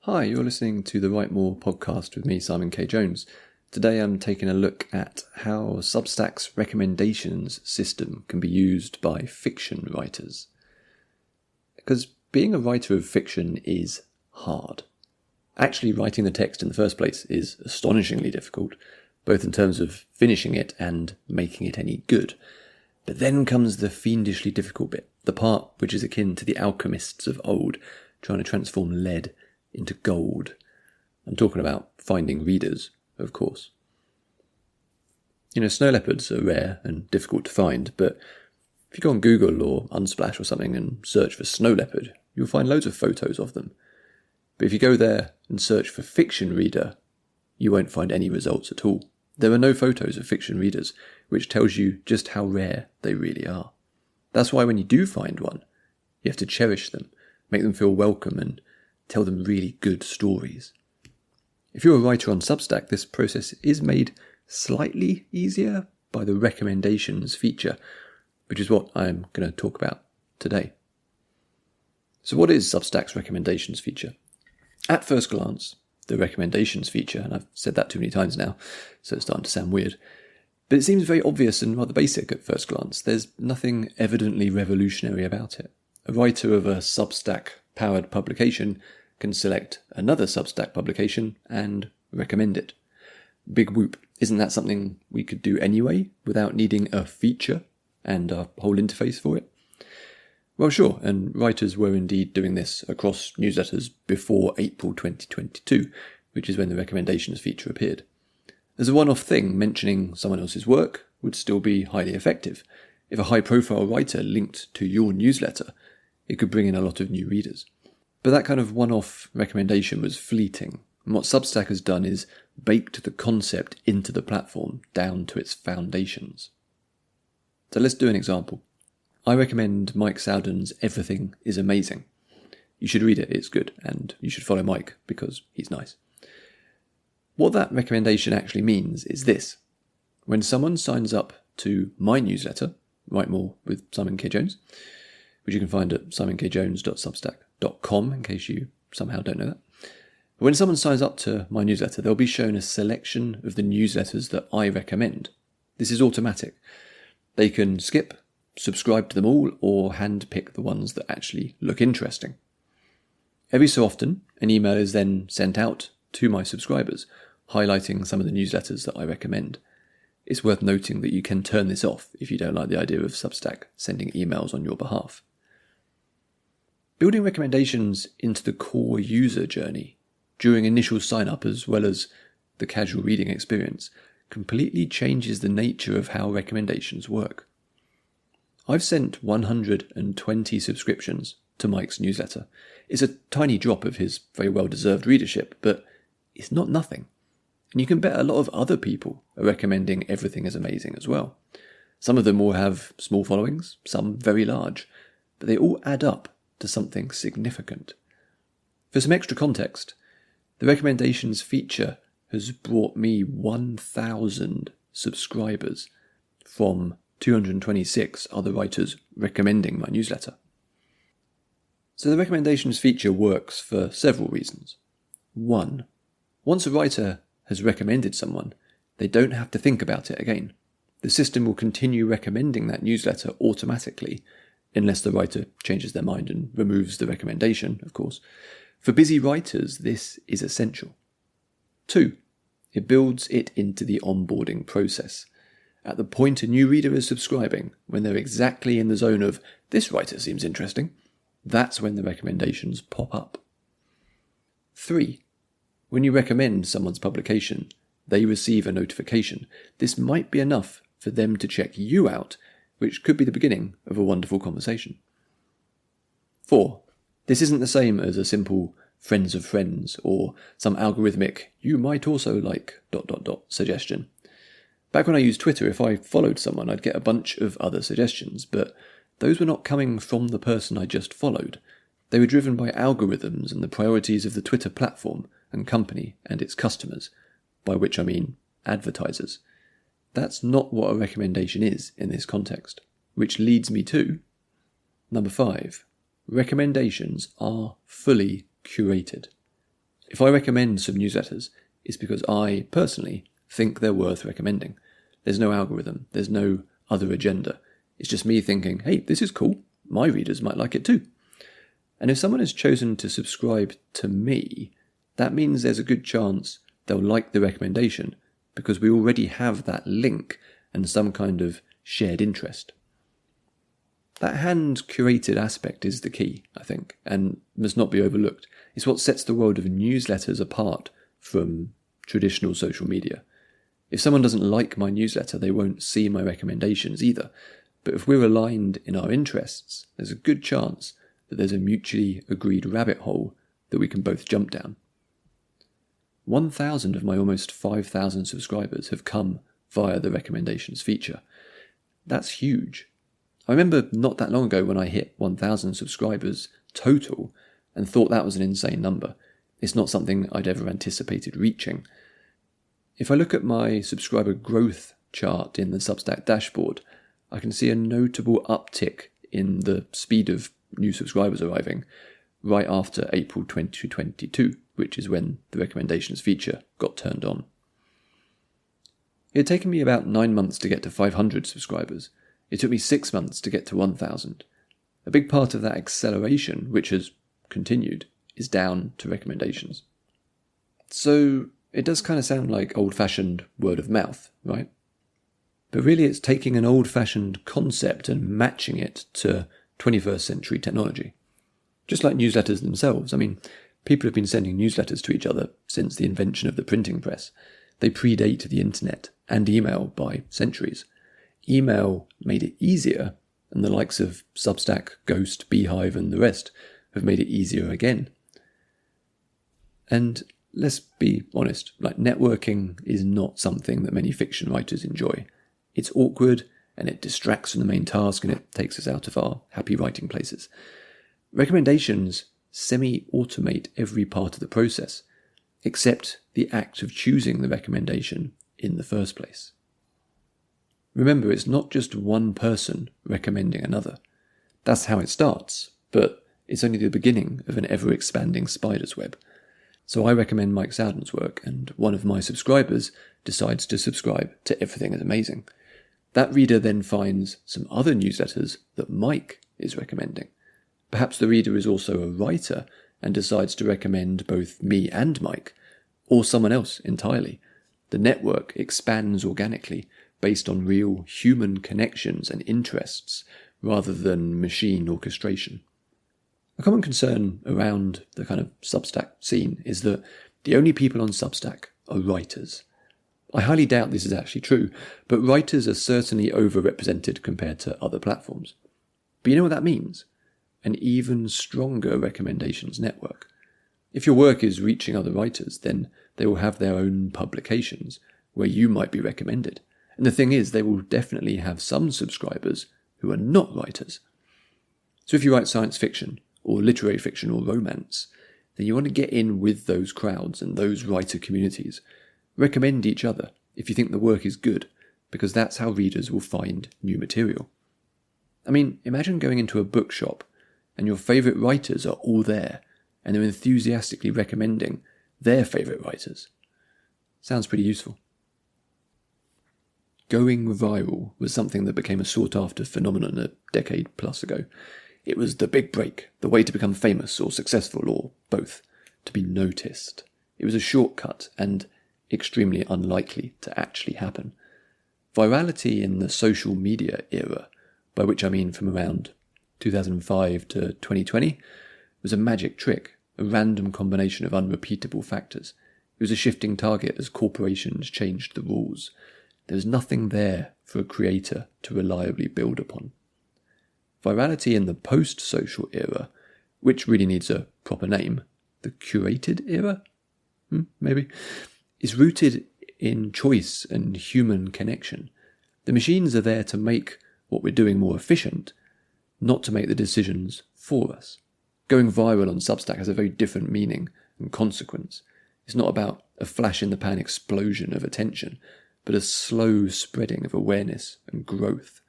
Hi, you're listening to the Write More podcast with me, Simon K. Jones. Today I'm taking a look at how Substack's recommendations system can be used by fiction writers. Because being a writer of fiction is hard. Actually writing the text in the first place is astonishingly difficult, both in terms of finishing it and making it any good. But then comes the fiendishly difficult bit, the part which is akin to the alchemists of old, trying to transform lead into gold. I'm talking about finding readers, of course. Snow leopards are rare and difficult to find, but if you go on Google or Unsplash or something and search for snow leopard, you'll find loads of photos of them. But if you go there and search for fiction reader, you won't find any results at all. There are no photos of fiction readers, which tells you just how rare they really are. That's why when you do find one, you have to cherish them, make them feel welcome, and tell them really good stories. If you're a writer on Substack, this process is made slightly easier by the recommendations feature, which is what I'm going to talk about today. So what is Substack's recommendations feature? At first glance, the recommendations feature, and I've said that too many times now, so it's starting to sound weird, but it seems very obvious and rather basic at first glance. There's nothing evidently revolutionary about it. A writer of a Substack-powered publication can select another Substack publication and recommend it. Big whoop. Isn't that something we could do anyway, without needing a feature and a whole interface for it? Well, sure, and writers were indeed doing this across newsletters before April 2022, which is when the recommendations feature appeared. As a one-off thing, mentioning someone else's work would still be highly effective. If a high-profile writer linked to your newsletter, it could bring in a lot of new readers. But that kind of one-off recommendation was fleeting, and what Substack has done is baked the concept into the platform down to its foundations. So let's do an example. I recommend Mike Sowden's Everything is Amazing. You should read it, it's good, and you should follow Mike because he's nice. What that recommendation actually means is this. When someone signs up to my newsletter, Write More with Simon K. Jones, which you can find at simonkjones.substack.com in case you somehow don't know that. But when someone signs up to my newsletter, they'll be shown a selection of the newsletters that I recommend. This is automatic. They can skip, subscribe to them all, or handpick the ones that actually look interesting. Every so often, an email is then sent out to my subscribers, highlighting some of the newsletters that I recommend. It's worth noting that you can turn this off if you don't like the idea of Substack sending emails on your behalf. Building recommendations into the core user journey during initial sign-up as well as the casual reading experience completely changes the nature of how recommendations work. I've sent 120 subscriptions to Mike's newsletter. It's a tiny drop of his very well-deserved readership, but it's not nothing. And you can bet a lot of other people are recommending Everything is Amazing as well. Some of them will have small followings, some very large, but they all add up to something significant. For some extra context, the recommendations feature has brought me 1,000 subscribers from 226 other writers recommending my newsletter. So the recommendations feature works for several reasons. 1. Once a writer has recommended someone, they don't have to think about it again. The system will continue recommending that newsletter automatically, unless the writer changes their mind and removes the recommendation, of course. For busy writers, this is essential. 2. It builds it into the onboarding process. At the point a new reader is subscribing, when they're exactly in the zone of, this writer seems interesting, that's when the recommendations pop up. 3. When you recommend someone's publication, they receive a notification. This might be enough for them to check you out, which could be the beginning of a wonderful conversation. 4. This isn't the same as a simple friends of friends or some algorithmic you might also like ... suggestion. Back when I used Twitter, if I followed someone, I'd get a bunch of other suggestions, but those were not coming from the person I just followed. They were driven by algorithms and the priorities of the Twitter platform and company and its customers, by which I mean advertisers. That's not what a recommendation is in this context, which leads me to number 5. Recommendations are fully curated. If I recommend some newsletters, it's because I, personally, think they're worth recommending. There's no algorithm, there's no other agenda. It's just me thinking, hey, this is cool, my readers might like it too. And if someone has chosen to subscribe to me, that means there's a good chance they'll like the recommendation because we already have that link and some kind of shared interest. That hand-curated aspect is the key, I think, and must not be overlooked. It's what sets the world of newsletters apart from traditional social media. If someone doesn't like my newsletter, they won't see my recommendations either. But if we're aligned in our interests, there's a good chance that there's a mutually agreed rabbit hole that we can both jump down. 1,000 of my almost 5,000 subscribers have come via the recommendations feature. That's huge. I remember not that long ago when I hit 1,000 subscribers total and thought that was an insane number. It's not something I'd ever anticipated reaching. If I look at my subscriber growth chart in the Substack dashboard, I can see a notable uptick in the speed of new subscribers arriving right after April 2022, which is when the recommendations feature got turned on. It had taken me about 9 months to get to 500 subscribers. It took me 6 months to get to 1,000. A big part of that acceleration, which has continued, is down to recommendations. So it does kind of sound like old-fashioned word of mouth, right? But really it's taking an old-fashioned concept and matching it to 21st century technology. Just like newsletters themselves. I mean, people have been sending newsletters to each other since the invention of the printing press. They predate the internet and email by centuries. Email made it easier, and the likes of Substack, Ghost, Beehive and the rest have made it easier again. And let's be honest, networking is not something that many fiction writers enjoy. It's awkward, and it distracts from the main task, and it takes us out of our happy writing places. Recommendations semi-automate every part of the process, except the act of choosing the recommendation in the first place. Remember, it's not just one person recommending another. That's how it starts, but it's only the beginning of an ever-expanding spider's web. So I recommend Mike Sowden's work, and one of my subscribers decides to subscribe to Everything is Amazing. That reader then finds some other newsletters that Mike is recommending. Perhaps the reader is also a writer and decides to recommend both me and Mike, or someone else entirely. The network expands organically based on real human connections and interests rather than machine orchestration. A common concern around the kind of Substack scene is that the only people on Substack are writers. I highly doubt this is actually true, but writers are certainly overrepresented compared to other platforms. But you know what that means? An even stronger recommendations network. If your work is reaching other writers, then they will have their own publications where you might be recommended. And the thing is, they will definitely have some subscribers who are not writers. So if you write science fiction, or literary fiction, or romance, then you want to get in with those crowds and those writer communities. Recommend each other if you think the work is good, because that's how readers will find new material. I mean, imagine going into a bookshop and your favourite writers are all there, and they're enthusiastically recommending their favourite writers. Sounds pretty useful. Going viral was something that became a sought-after phenomenon a decade plus ago. It was the big break, the way to become famous or successful, or both, to be noticed. It was a shortcut and extremely unlikely to actually happen. Virality in the social media era, by which I mean from around 2005 to 2020, was a magic trick, a random combination of unrepeatable factors. It was a shifting target as corporations changed the rules. There was nothing there for a creator to reliably build upon. Virality in the post-social era, which really needs a proper name, the curated era? Maybe, is rooted in choice and human connection. The machines are there to make what we're doing more efficient, not to make the decisions for us. Going viral on Substack has a very different meaning and consequence. It's not about a flash-in-the-pan explosion of attention, but a slow spreading of awareness and growth.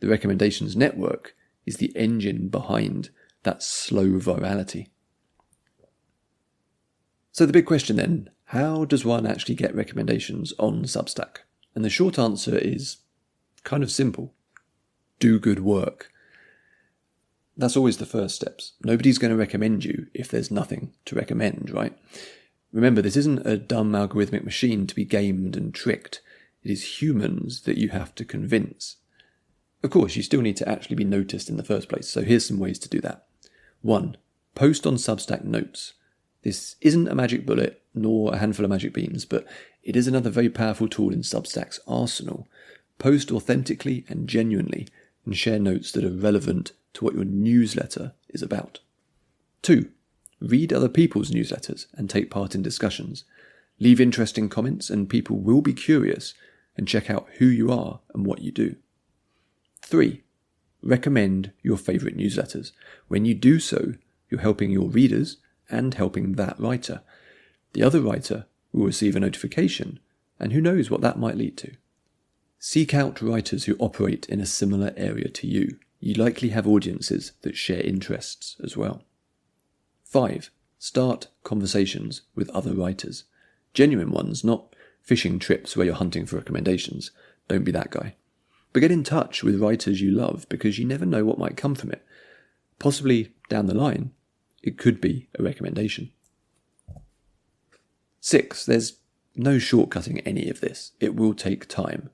The recommendations network is the engine behind that slow virality. So the big question then, how does one actually get recommendations on Substack? And the short answer is kind of simple. Do good work. That's always the first steps. Nobody's going to recommend you if there's nothing to recommend, right? Remember, this isn't a dumb algorithmic machine to be gamed and tricked. It is humans that you have to convince. Of course, you still need to actually be noticed in the first place, so here's some ways to do that. 1. Post on Substack notes. This isn't a magic bullet, nor a handful of magic beans, but it is another very powerful tool in Substack's arsenal. Post authentically and genuinely, and share notes that are relevant to what your newsletter is about. 2. Read other people's newsletters and take part in discussions. Leave interesting comments and people will be curious and check out who you are and what you do. 3. Recommend your favourite newsletters. When you do so, you're helping your readers and helping that writer. The other writer will receive a notification, and who knows what that might lead to. Seek out writers who operate in a similar area to you. You likely have audiences that share interests as well. 5. Start conversations with other writers. Genuine ones, not fishing trips where you're hunting for recommendations. Don't be that guy. But get in touch with writers you love because you never know what might come from it. Possibly down the line, it could be a recommendation. 6. There's no shortcutting any of this. It will take time.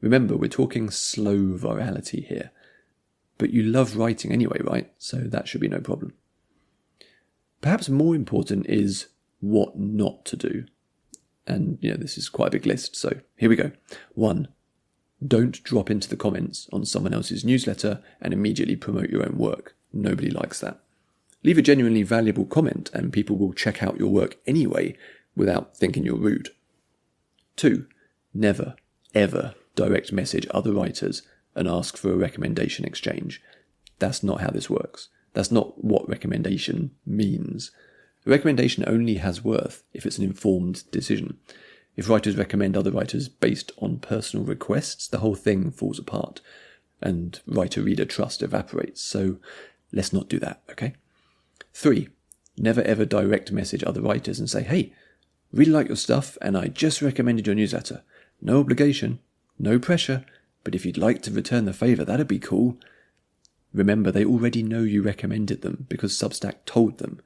Remember, we're talking slow virality here. But you love writing anyway, right? So that should be no problem. Perhaps more important is what not to do. And, this is quite a big list, so here we go. 1. Don't drop into the comments on someone else's newsletter and immediately promote your own work. Nobody likes that. Leave a genuinely valuable comment and people will check out your work anyway without thinking you're rude. 2. Never, ever direct message other writers and ask for a recommendation exchange. That's not how this works. That's not what recommendation means. A recommendation only has worth if it's an informed decision. If writers recommend other writers based on personal requests, the whole thing falls apart and writer-reader trust evaporates. So let's not do that, okay? 3. Never ever direct message other writers and say, hey, really like your stuff and I just recommended your newsletter. No obligation, no pressure, but if you'd like to return the favour, that'd be cool. Remember, they already know you recommended them because Substack told them.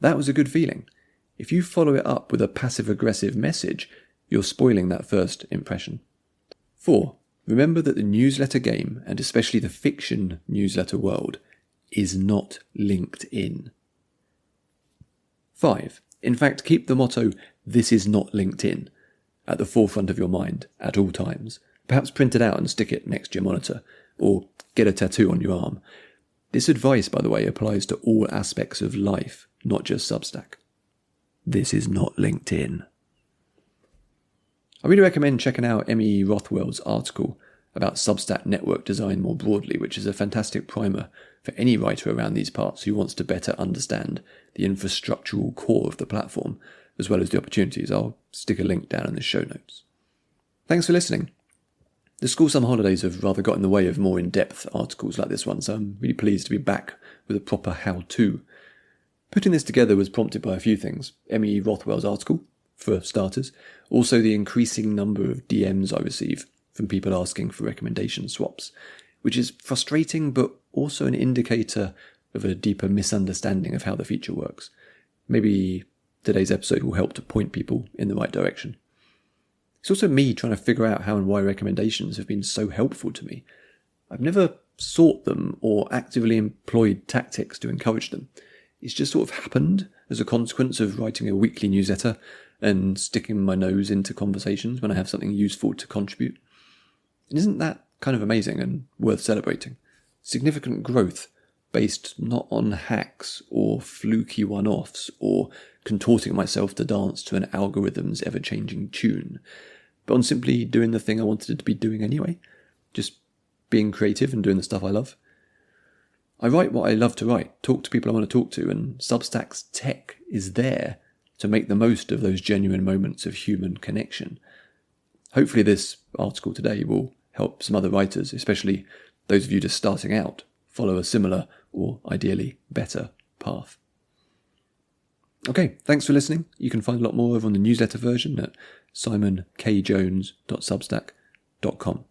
That was a good feeling. If you follow it up with a passive-aggressive message, you're spoiling that first impression. 4. Remember that the newsletter game, and especially the fiction newsletter world, is not LinkedIn. 5. In fact, keep the motto, "This is not LinkedIn," at the forefront of your mind at all times. Perhaps print it out and stick it next to your monitor, or get a tattoo on your arm. This advice, by the way, applies to all aspects of life, not just Substack. This is not LinkedIn. I really recommend checking out M.E. Rothwell's article about Substack network design more broadly, which is a fantastic primer for any writer around these parts who wants to better understand the infrastructural core of the platform, as well as the opportunities. I'll stick a link down in the show notes. Thanks for listening. The school summer holidays have rather got in the way of more in-depth articles like this one, so I'm really pleased to be back with a proper how-to. Putting this together was prompted by a few things. M.E. Rothwell's article, for starters, also the increasing number of DMs I receive from people asking for recommendation swaps, which is frustrating but also an indicator of a deeper misunderstanding of how the feature works. Maybe today's episode will help to point people in the right direction. It's also me trying to figure out how and why recommendations have been so helpful to me. I've never sought them or actively employed tactics to encourage them. It's just sort of happened as a consequence of writing a weekly newsletter and sticking my nose into conversations when I have something useful to contribute. And isn't that kind of amazing and worth celebrating? Significant growth based not on hacks or fluky one-offs or contorting myself to dance to an algorithm's ever-changing tune, but on simply doing the thing I wanted to be doing anyway, just being creative and doing the stuff I love. I write what I love to write, talk to people I want to talk to, and Substack's tech is there to make the most of those genuine moments of human connection. Hopefully this article today will help some other writers, especially those of you just starting out, follow a similar or ideally better path. Okay, thanks for listening. You can find a lot more over on the newsletter version at simonkjones.substack.com.